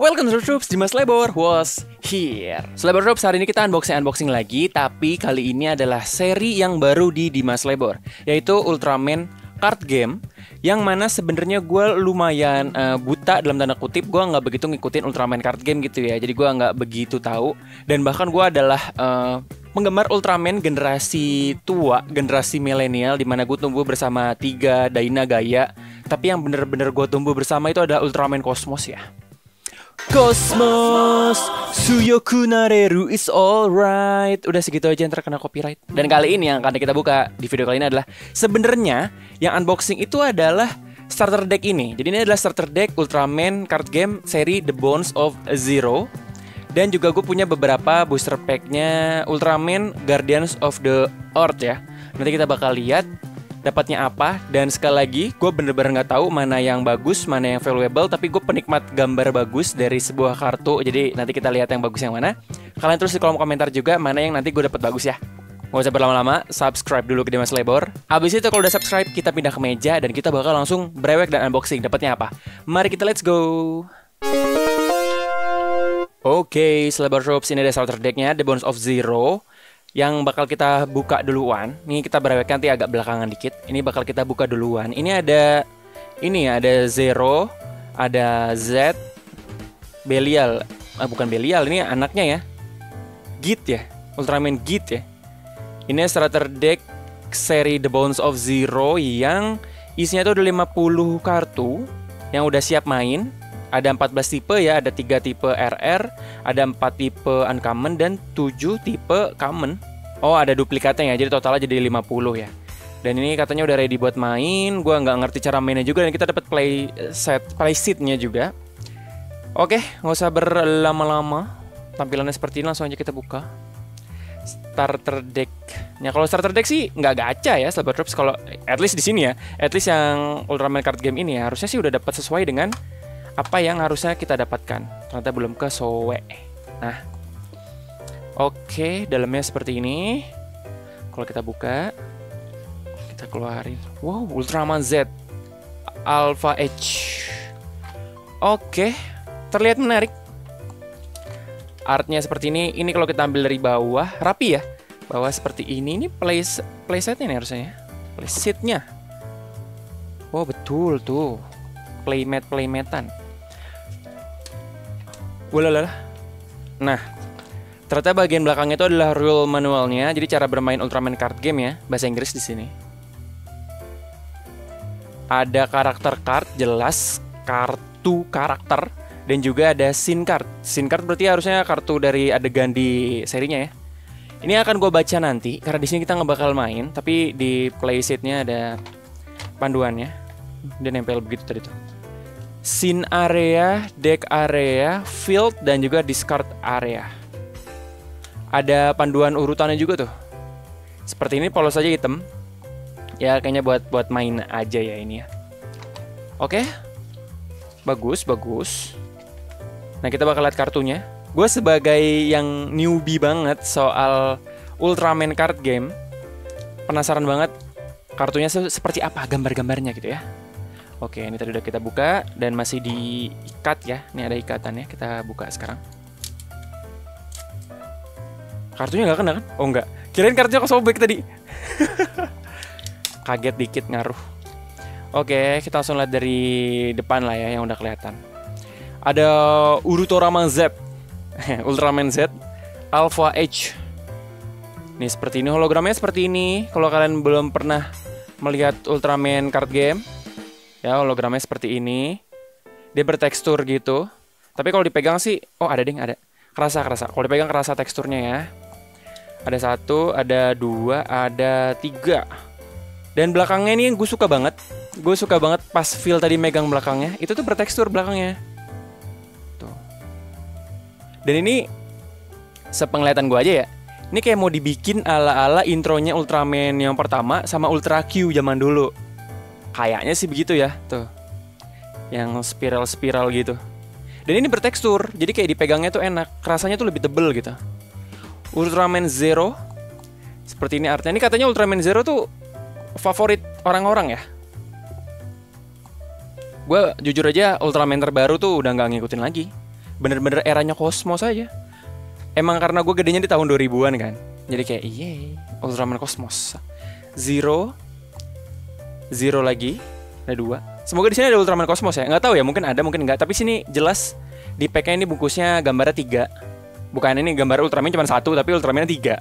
Welcome to Troops, Dimas Lebor was here. Lebor Troops, hari ini kita unboxing lagi, tapi kali ini adalah seri yang baru di Dimas Lebor, yaitu Ultraman card game. Yang mana sebenarnya gue lumayan buta dalam tanda kutip, gue nggak begitu ngikutin Ultraman card game gitu ya. Jadi gue nggak begitu tahu, dan bahkan gue adalah penggemar Ultraman generasi tua, generasi milenial, dimana gue tumbuh bersama Tiga, Daina, Gaya. Tapi yang bener-bener gue tumbuh bersama itu adalah Ultraman Cosmos ya. Cosmos, Suyoku Nareru is alright. Udah segitu aja, ntar kena copyright. Dan kali ini yang akan kita buka di video kali ini adalah sebenarnya yang unboxing itu adalah starter deck ini. Jadi ini adalah starter deck Ultraman card game seri The Bones of Zero. Dan juga gue punya beberapa booster packnya Ultraman Guardians of the Earth ya. Nanti kita bakal lihat dapatnya apa. Dan sekali lagi, gue bener-bener nggak tahu mana yang bagus, mana yang valuable. Tapi gue penikmat gambar bagus dari sebuah kartu. Jadi nanti kita lihat yang bagus yang mana. Kalian terus di kolom komentar juga mana yang nanti gue dapat bagus ya. Gak usah berlama-lama, subscribe dulu ke Dimas Lebor. Abis itu kalau udah subscribe, kita pindah ke meja dan kita bakal langsung brewek dan unboxing. Dapatnya apa? Mari kita let's go. Oke, Lebor Troops, ini ada starter decknya The Bones of Zero yang bakal kita buka duluan. Ini kita brewek nanti agak belakangan dikit. Ini bakal kita buka duluan. Ini ada Zero, ada Z, Belial. Bukan Belial, ini anaknya ya. Git ya, Ultraman Git ya. Ini starter deck seri The Bones of Zero yang isinya tuh ada 50 kartu yang udah siap main. Ada 14 tipe ya, ada 3 tipe RR, ada 4 tipe uncommon dan 7 tipe common. Oh, ada duplikatnya ya, jadi totalnya jadi 50 ya. Dan ini katanya udah ready buat main. Gua nggak ngerti cara mainnya juga, dan kita dapat play seatnya juga. Oke, nggak usah berlama-lama. Tampilannya seperti ini, langsung aja kita buka starter deck-nya. Kalau starter deck sih nggak gacha ya, Lebor Troops. Kalau at least di sini ya, at least yang Ultraman card game ini ya, harusnya sih udah dapat sesuai dengan apa yang harusnya kita dapatkan. Ternyata belum ke sowe. Nah, oke, dalamnya seperti ini. Kalau kita buka, kita keluarin. Wow, Ultraman Z Alpha H. Oke, terlihat menarik. Artnya seperti ini. Ini kalau kita ambil dari bawah, rapi ya. Bawah seperti ini. Ini playsetnya nih harusnya ya. Playsetnya. Wow, betul tuh. Playmatan. Walalah. Nah, ternyata bagian belakangnya itu adalah rule manualnya. Jadi cara bermain Ultraman card game ya, bahasa Inggris di sini. Ada karakter card, jelas kartu karakter, dan juga ada scene card. Scene card berarti harusnya kartu dari adegan di serinya ya. Ini akan gue baca nanti karena di sini kita nggak bakal main, tapi di playsetnya ada panduannya. Dia nempel begitu tadi tuh. Scene area, deck area, field, dan juga discard area. Ada panduan urutannya juga tuh. Seperti ini, polos aja hitam. Ya kayaknya buat main aja ya ini ya. Oke, bagus. Nah, kita bakal lihat kartunya. Gue sebagai yang newbie banget soal Ultraman card game, penasaran banget kartunya seperti apa, gambar-gambarnya gitu ya. Oke, ini tadi udah kita buka dan masih diikat ya. Ini ada ikatannya, kita buka sekarang. Kartunya nggak kena kan? Oh nggak, kirain kartunya kesobek tadi. Kaget dikit, ngaruh. Oke, kita langsung lihat dari depan lah ya, yang udah kelihatan. Ada Ultraman Z, Ultraman Z Alpha H. Nih seperti ini, hologramnya seperti ini. Kalau kalian belum pernah melihat Ultraman card game, ya hologramnya seperti ini. Dia bertekstur gitu. Tapi kalau dipegang sih, oh ada ding, ada. Kerasa. Kalau dipegang kerasa teksturnya ya. Ada 1, ada 2, ada 3. Dan belakangnya ini gue suka banget. Gue suka banget pas feel tadi megang belakangnya. Itu tuh bertekstur belakangnya. Tuh. Dan ini sepenglihatan gue aja ya. Ini kayak mau dibikin ala-ala intronya Ultraman yang pertama sama Ultra Q zaman dulu. Kayaknya sih begitu ya, tuh. Yang spiral-spiral gitu. Dan ini bertekstur, jadi kayak dipegangnya tuh enak. Rasanya tuh lebih tebel gitu. Ultraman Zero. Seperti ini artinya. Ini katanya Ultraman Zero tuh favorit orang-orang ya. Gue jujur aja Ultraman terbaru tuh udah nggak ngikutin lagi. bener-bener eranya Cosmos aja. Emang karena gue gedenya di tahun 2000-an kan. Jadi kayak Ultraman Cosmos. Zero lagi. Ada 2. Semoga di sini ada Ultraman Cosmos ya. Nggak tahu ya, mungkin ada, mungkin nggak. Tapi sini jelas di pack-nya ini bungkusnya gambarnya 3. Bukan ini gambar Ultraman cuma 1, tapi Ultraman 3.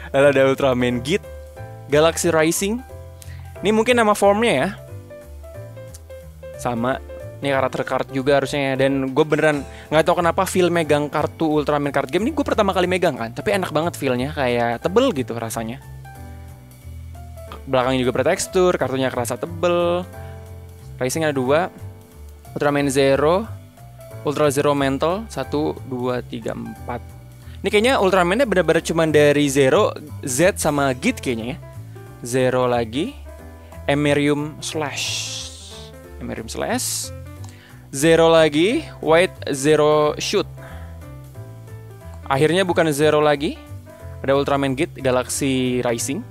Lalu ada Ultraman Git, Galaxy Rising. Ini mungkin nama formnya ya. Sama. Ini karakter card juga harusnya ya. Dan gue beneran nggak tahu kenapa feel megang kartu Ultraman card game ini gue pertama kali megang kan. Tapi enak banget feelnya, kayak tebel gitu rasanya. Belakangnya juga bertekstur, kartunya kerasa tebel. Rising ada 2. Ultraman Zero, Ultra Zero Mental 1, 2, 3, 4. Ini kayaknya Ultraman-nya benar-benar cuma dari Zero, Z sama Git kayaknya ya. Zero lagi, Emerium Slash, Zero lagi, White Zero Shoot. Akhirnya bukan Zero lagi, ada Ultraman Git, Galaxy Rising.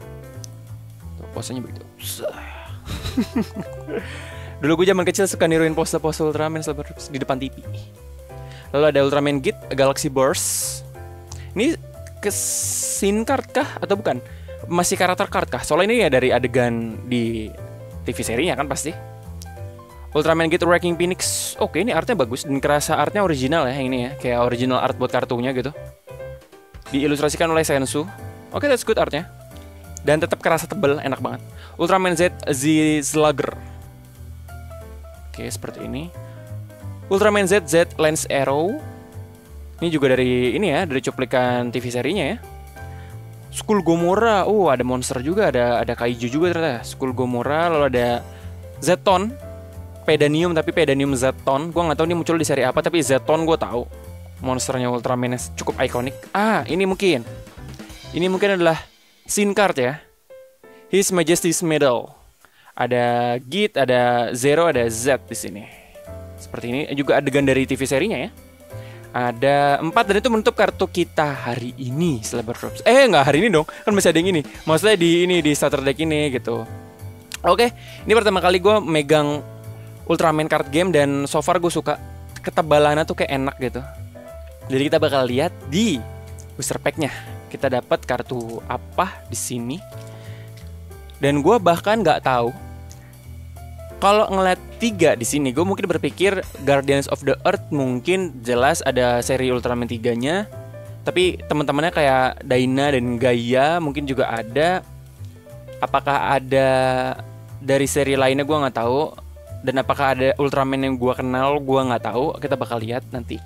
Tuh, posenya begitu. Dulu gue zaman kecil suka niruin pose-pose Ultraman di depan TV. Lalu ada Ultraman Git, Galaxy Burst. Ini ke scene card kah atau bukan? Masih karakter card kah? Soalnya ini ya dari adegan di TV serinya kan pasti. Ultraman Git Wrecking Phoenix. Oke, ini artnya bagus dan kerasa artnya original ya ini ya, kayak original art buat kartunya gitu. Diilustrasikan oleh Sensu. Oke, that's good artnya. Dan tetap kerasa tebel, enak banget. Ultraman Z Slugger. Oke, seperti ini. Ultraman Z Lance Arrow. Ini juga dari ini ya, dari cuplikan TV serinya ya. Skull Gomora. Ada monster juga, ada kaiju juga ternyata. Skull Gomora, lalu ada Zeton, Pedanium, tapi Pedanium Zeton. Gue nggak tahu ini muncul di seri apa, tapi Zeton gue tahu. Monsternya Ultraman cukup ikonik. Ini mungkin adalah scene card ya. His Majesty's Medal. Ada Git, ada Zero, ada Z di sini. Seperti ini juga adegan dari TV serinya ya. Ada 4 dan itu menutup kartu kita hari ini Celeber Drops. Nggak hari ini dong, kan masih ada yang ini. Maksudnya di starter deck ini gitu. Oke, ini pertama kali gue megang Ultraman card game dan so far gue suka ketebalannya tuh kayak enak gitu. Jadi kita bakal lihat di booster pack-nya kita dapat kartu apa di sini. Dan gue bahkan nggak tahu. Kalau ngeliat 3 di sini, gue mungkin berpikir Guardians of the Earth mungkin jelas ada seri Ultraman 3-nya. Tapi teman-temannya kayak Daina dan Gaia mungkin juga ada. Apakah ada dari seri lainnya gue nggak tahu. Dan apakah ada Ultraman yang gue kenal gue nggak tahu. Kita bakal lihat nanti.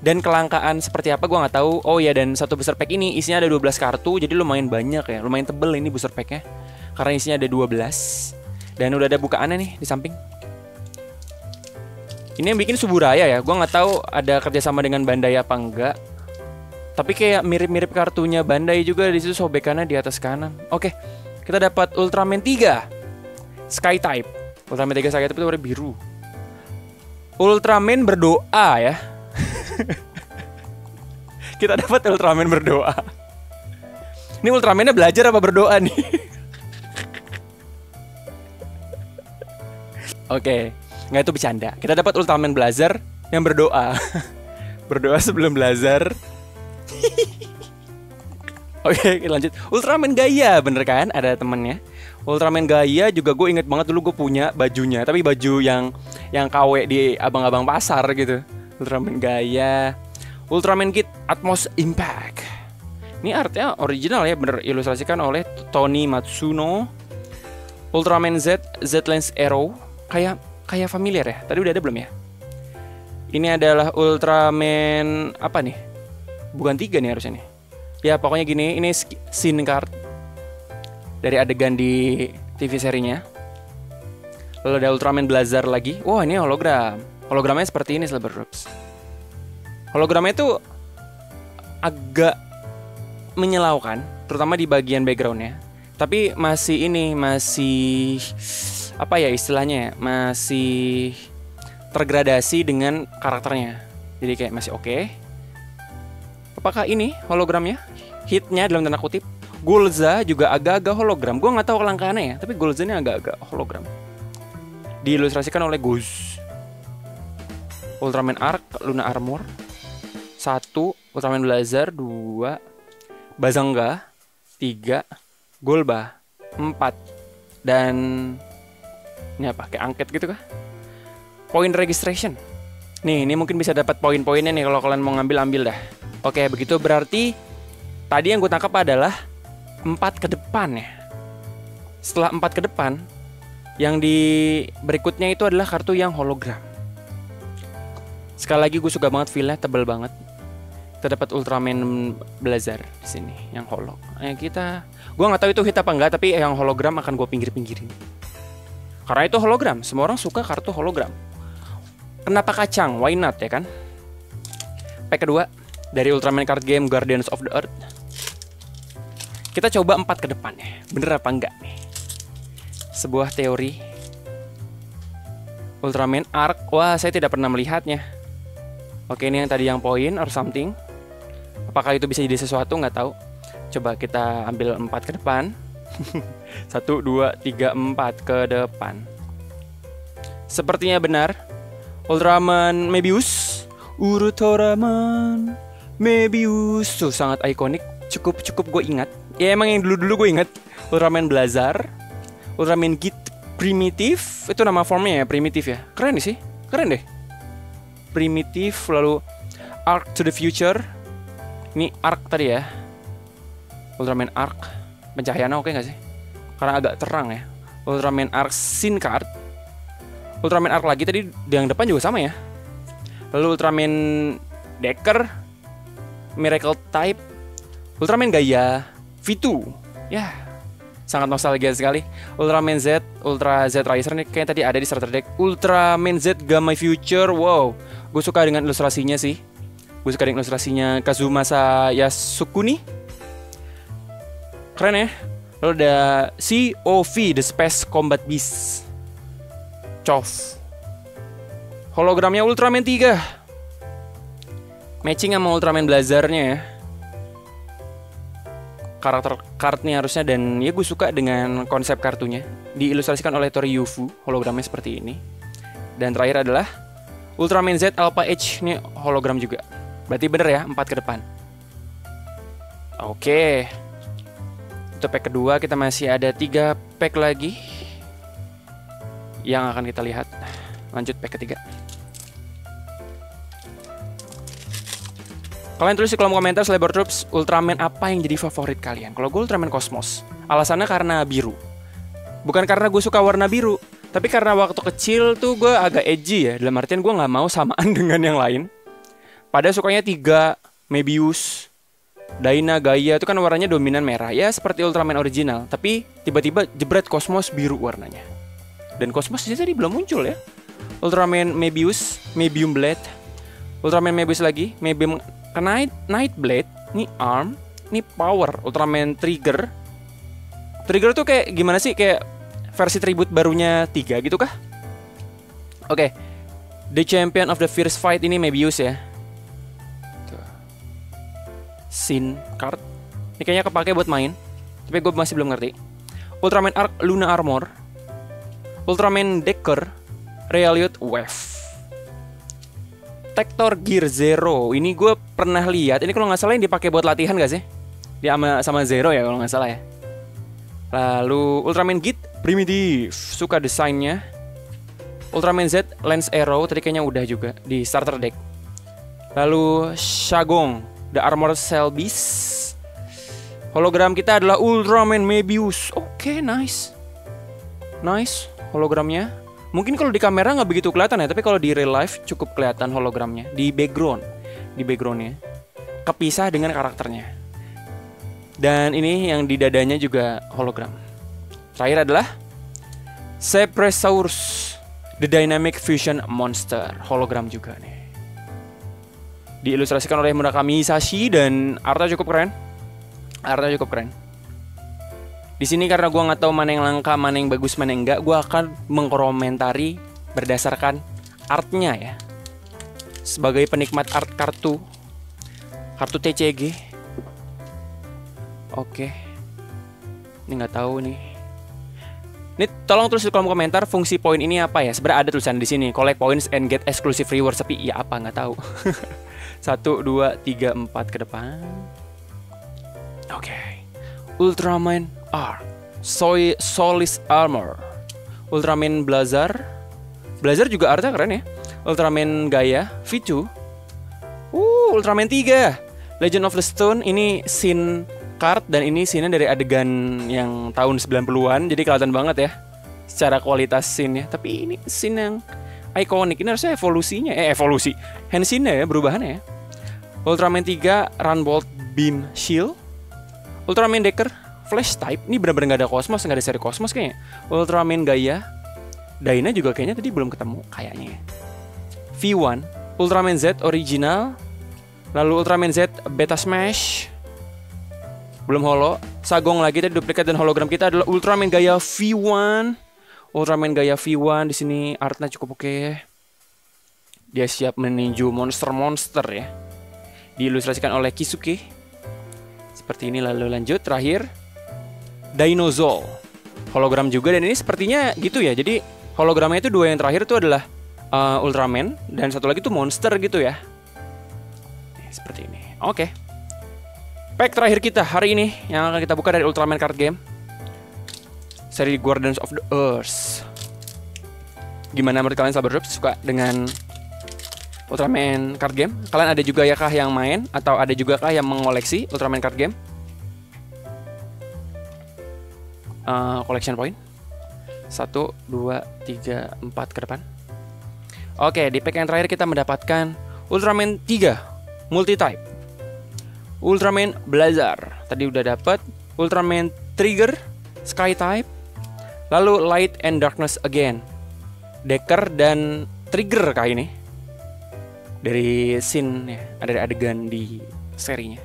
Dan kelangkaan seperti apa gue nggak tahu. Oh ya, dan satu booster pack ini isinya ada 12 kartu, jadi lumayan banyak ya, lumayan tebel ini booster packnya. Karena isinya ada 12. Dan udah ada bukaannya nih di samping. Ini yang bikin Suburaya ya. Gue nggak tahu ada kerjasama dengan Bandai apa enggak. Tapi kayak mirip-mirip kartunya Bandai juga di situ, sobekannya di atas kanan. Oke, kita dapat Ultraman 3 Sky Type. Ultraman 3 Sky Type itu warna biru. Ultraman berdoa ya. Kita dapat Ultraman berdoa. Ini Ultramannya belajar apa berdoa nih? Oke, nggak itu bercanda. Kita dapat Ultraman Blazer yang berdoa. Berdoa sebelum Blazer. Oke, kita lanjut. Ultraman Gaia, bener kan? Ada temennya. Ultraman Gaia juga gue inget banget dulu gue punya bajunya, tapi baju yang KW di abang-abang pasar gitu. Ultraman Gaia. Ultraman Kit Atmos Impact. Ini artnya original ya, bener ilustrasikan oleh Tony Matsuno. Ultraman Z Lance Arrow. Kayak familiar ya. Tadi udah ada belum ya? Ini adalah Ultraman apa nih? Bukan 3 nih harusnya nih. Ya pokoknya gini, ini scene card dari adegan di TV serinya. Lalu ada Ultraman Blazer lagi. Wah, ini hologram. Hologramnya seperti ini Celeber Drops. Hologramnya itu agak menyilaukan, terutama di bagian backgroundnya. Tapi masih apa ya istilahnya ya, masih tergradasi dengan karakternya. Jadi kayak masih oke. Apakah ini hologramnya? Hitnya dalam tanda kutip. Gulza juga agak-agak hologram. Gue nggak tahu kelangkaannya ya, tapi Gulza ini agak-agak hologram. Diilustrasikan oleh Goose. Ultraman Arc, Luna Armor. 1, Ultraman Blazer. 2, Bazanga. 3, Golba. 4, dan ini apa? Kayak angket gitu kah? Point registration. Nih, ini mungkin bisa dapat poin-poinnya nih kalau kalian mau ngambil dah. Oke, begitu berarti tadi yang gue tangkap adalah 4 ke depan ya. Setelah 4 ke depan, yang di berikutnya itu adalah kartu yang hologram. Sekali lagi gue suka banget feel-nya, tebel banget. Kita dapat Ultraman Blazer di sini yang holo. Gue nggak tahu itu hit apa enggak, tapi yang hologram akan gue pinggir-pinggirin. Karena itu hologram, semua orang suka kartu hologram. Kenapa kacang? Why not ya kan? Pack kedua dari Ultraman card game Guardians of the Earth. Kita coba 4 ke depan ya. Bener apa enggak nih? Sebuah teori. Ultraman Arc. Wah, saya tidak pernah melihatnya. Oke, ini yang tadi yang poin or something. Apakah itu bisa jadi sesuatu? Nggak tahu. Coba kita ambil 4 ke depan. 1, 2, 3, 4 ke depan. Sepertinya benar. Ultraman Mebius. Ultraman Mebius. Tuh, sangat ikonik. Cukup gue ingat. Ya emang yang dulu gue ingat. Ultraman Blazar. Ultraman Git Primitif. Itu nama formnya ya, Primitif ya. Keren sih. Keren deh. Primitif, lalu Arc to the Future. Ini Arc tadi ya. Ultraman Arc. Pencahayaannya oke nggak sih? Karena agak terang ya. Ultraman Arc Sin Card. Ultraman Arc lagi tadi yang depan juga sama ya. Lalu Ultraman Decker. Miracle Type. Ultraman Gaia V2. Ya, sangat nostalgia sekali. Ultraman Z, Ultra Z Riser nih kayak tadi ada di starter deck. Ultraman Z Gamma Future. Wow, gue suka dengan ilustrasinya sih. Gue suka dengan ilustrasinya Kazumasa Yasukuni. Keren ya. Lalu ada COV, The Space Combat Beast. COV. Hologramnya Ultraman 3. Matching sama Ultraman Blazarnya ya. Karakter kartnya harusnya, dan ya gue suka dengan konsep kartunya. Diilustrasikan oleh Tori Yufu. Hologramnya seperti ini. Dan terakhir adalah Ultraman Z Alpha H. Ini hologram juga. Berarti bener ya, 4 ke depan. Oke. Itu pack kedua. Kita masih ada 3 pack lagi yang akan kita lihat. Lanjut pack ketiga. Kalian tulis di kolom komentar Cyber Troops, Ultraman apa yang jadi favorit kalian? Kalau gue Ultraman Cosmos. Alasannya karena biru. Bukan karena gue suka warna biru, tapi karena waktu kecil tuh gue agak edgy ya. Dalam artian gue nggak mau samaan dengan yang lain. Pada sukanya 3, Mebius, Daina, Gaia itu kan warnanya dominan merah. Ya seperti Ultraman original, tapi tiba-tiba jebret Cosmos biru warnanya. Dan Cosmos aja tadi belum muncul ya. Ultraman Mebius, Mebium Blade. Ultraman Mebius lagi, Mebium Night Blade, ini Arm, ini Power. Ultraman Trigger. Trigger tuh kayak gimana sih? Kayak versi tribute barunya 3 gitu kah? Oke. The Champion of the Fierce Fight, ini Mebius ya. Tuh. Sin card. Ini kayaknya kepake buat main, tapi gue masih belum ngerti. Ultraman Arc Luna Armor. Ultraman Decker Realiot Wave. Tector Gear Zero. Ini gue pernah lihat. Ini kalau nggak salah yang dipakai buat latihan gak sih? Dia sama Zero ya kalau nggak salah ya. Lalu Ultraman Git Primitif. Suka desainnya. Ultraman Z Lance Arrow. Tadi kayaknya udah juga di starter deck. Lalu Shagong The Armored Cell Beast. Hologram kita adalah Ultraman Mebius. Oke, nice. Nice hologramnya. Mungkin kalau di kamera nggak begitu kelihatan ya, tapi kalau di real life cukup kelihatan hologramnya di backgroundnya, kepisah dengan karakternya. Dan ini yang di dadanya juga hologram. Terakhir adalah Cephresaurus The Dynamic Fusion Monster, hologram juga nih. Diilustrasikan oleh Murakami Hisashi dan artnya cukup keren. Di sini karena gue nggak tahu mana yang langka, mana yang bagus, mana yang enggak, gue akan mengkomentari berdasarkan artnya ya. Sebagai penikmat art kartu TCG. Oke. Ini nggak tahu nih. Ini tolong tulis di kolom komentar fungsi poin ini apa ya. Sebenarnya ada tulisan di sini, collect points and get exclusive rewards, tapi ya apa nggak tahu. 1, 2, 3, 4 ke depan. Oke. Ultraman Arc, Solis Armor, Ultraman Blazar. Blazar juga artnya keren ya. Ultraman Gaia V2. Ultraman 3, Legend of the Stone. Ini scene card dan ini scene dari adegan yang tahun 90-an. Jadi kelihatan banget ya secara kualitas scene-nya. Tapi ini scene yang ikonik. Ini harusnya evolusinya. Evolusi Henshin-nya ya, perubahannya ya. Ultraman 3 Runbolt Beam Shield. Ultraman Decker Flash Type. Ini benar-benar nggak ada Cosmos, nggak ada seri Cosmos kayaknya. Ultraman Gaia. Dyna juga kayaknya tadi belum ketemu kayaknya. V1 Ultraman Z Original. Lalu Ultraman Z Beta Smash. Belum holo. Sagong lagi tadi duplikat dan hologram kita adalah Ultraman Gaia V1. Ultraman Gaia V1 di sini artnya cukup oke. Dia siap meninju monster-monster ya. Diilustrasikan oleh Kisuke. Seperti ini. Lalu lanjut terakhir Dinosaur. Hologram juga dan ini sepertinya gitu ya. Jadi hologramnya itu dua yang terakhir itu adalah Ultraman dan satu lagi tuh monster gitu ya. Seperti ini. Oke. Pack terakhir kita hari ini yang akan kita buka dari Ultraman Card Game seri Guardians of the Earth. Gimana menurut kalian sahabat Drops, suka dengan Ultraman Card Game? Kalian ada juga ya kah yang main atau ada juga kah yang mengoleksi Ultraman Card Game? Collection point 1, 2, 3, 4 ke depan. Oke, di pack yang terakhir kita mendapatkan Ultraman 3 Multi-Type, Ultraman Blazar, tadi udah dapat. Ultraman Trigger Sky Type. Lalu Light and Darkness Again, Decker dan Trigger kali ini. Dari scene ya, ada adegan di serinya.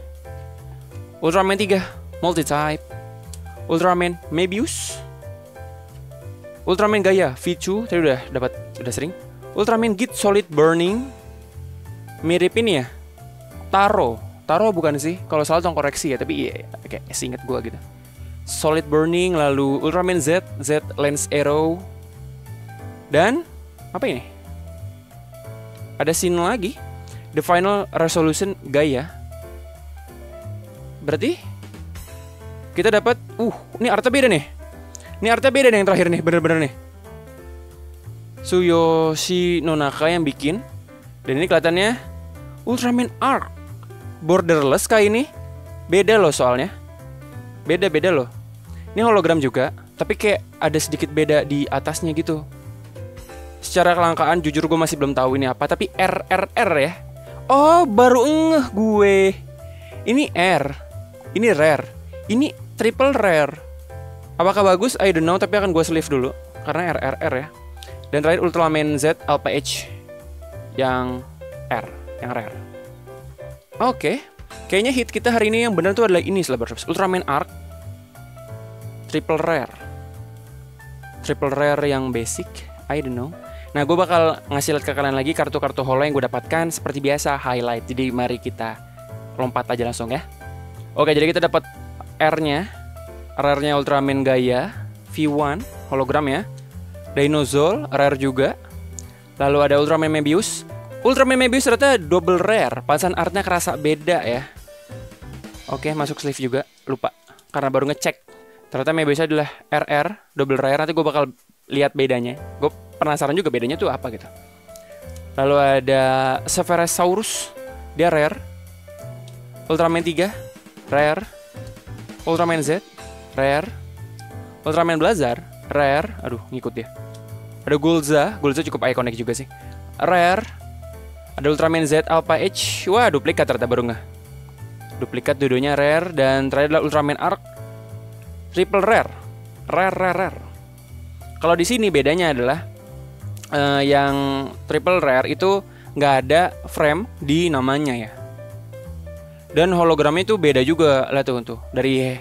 Ultraman 3 Multi-Type, Ultraman Mebius, Ultraman Gaia V2, tadi udah dapat, udah sering. Ultraman Git Solid Burning. Mirip ini ya, Taro bukan sih? Kalau salah tolong koreksi ya, tapi iya, kayak seinget gue gitu. Solid Burning, lalu Ultraman Z Lens Arrow. Dan apa ini? Ada scene lagi, The Final Resolution Gaia. Berarti kita dapat ini artnya beda nih. Ini artnya beda nih yang terakhir nih, bener-bener nih. Tsuyoshi Nonaka yang bikin. Dan ini kelihatannya Ultraman Arc borderless kayak ini. Beda loh soalnya. Beda loh. Ini hologram juga, tapi kayak ada sedikit beda di atasnya gitu. Secara kelangkaan jujur gue masih belum tahu ini apa, tapi RRR ya. Oh, baru ngeh gue. Ini R. Ini rare. Ini triple rare. Apakah bagus? I don't know, tapi akan gue sleeve dulu karena RRR ya. Dan terakhir Ultraman Z Alpha H yang R, yang rare. Oke. Kayaknya hit kita hari ini yang benar tuh adalah ini Slabbershop. Ultraman Arc triple rare. Triple rare yang basic, I don't know. Nah, gue bakal ngasih lihat ke kalian lagi kartu-kartu holo yang gue dapatkan seperti biasa, highlight. Jadi mari kita lompat aja langsung ya. Oke, jadi kita dapat R-nya, rare-nya Ultraman Gaia V1 hologram ya. Dinosaur rare juga. Lalu ada Ultraman Mebius. Ultraman Mebius ternyata double rare. Pantesan artnya kerasa beda ya. Oke, masuk sleeve juga. Lupa karena baru ngecek. Ternyata Mebius adalah RR double rare. Nanti gue bakal lihat bedanya. Gue penasaran juga bedanya tuh apa gitu. Lalu ada Spherosaurus, dia rare. Ultraman 3 rare. Ultraman Z rare. Ultraman Blazar rare. Aduh, ngikut dia. Ada Gulza cukup ikonik juga sih. Rare. Ada Ultraman Z Alpha H. Wah, duplikat ternyata baru nggak. Duplikat dua-duanya rare. Dan terakhir adalah Ultraman Arc triple rare. Rare. Kalau di sini bedanya adalah yang triple rare itu nggak ada frame di namanya ya. Dan hologramnya itu beda juga lah tuh. Dari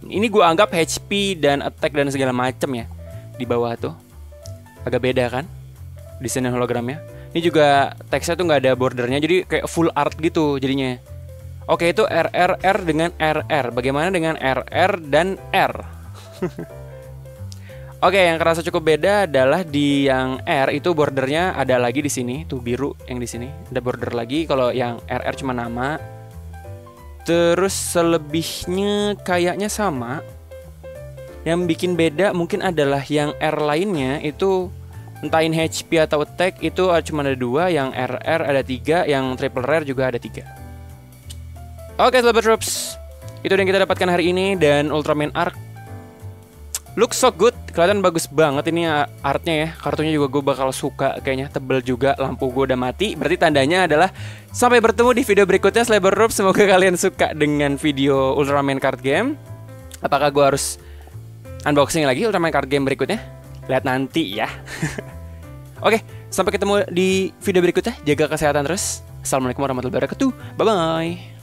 ini gue anggap HP dan attack dan segala macem ya di bawah tuh. Agak beda kan desain hologramnya. Ini juga teksnya tuh nggak ada bordernya, jadi kayak full art gitu jadinya. Oke, itu RRR dengan RR. Bagaimana dengan RR dan R? Oke, yang kerasa cukup beda adalah di yang R itu bordernya ada lagi di sini, tuh biru yang di sini ada border lagi. Kalau yang RR cuma nama. Terus selebihnya kayaknya sama. Yang bikin beda mungkin adalah yang R lainnya itu entah in HP atau attack itu cuma ada 2, yang RR ada 3, yang triple rare juga ada 3. Oke, Sahabat Troops, itu yang kita dapatkan hari ini. Dan Ultraman Arc looks so good, kelihatan bagus banget ini artnya ya. Kartunya juga gue bakal suka kayaknya, tebel juga. Lampu gue udah mati, berarti tandanya adalah sampai bertemu di video berikutnya, Sahabat Troops. Semoga kalian suka dengan video Ultraman card game. Apakah gue harus unboxing lagi Ultraman card game berikutnya? Lihat nanti ya. Oke, sampai ketemu di video berikutnya. Jaga kesehatan terus. Assalamualaikum warahmatullahi wabarakatuh. Bye bye.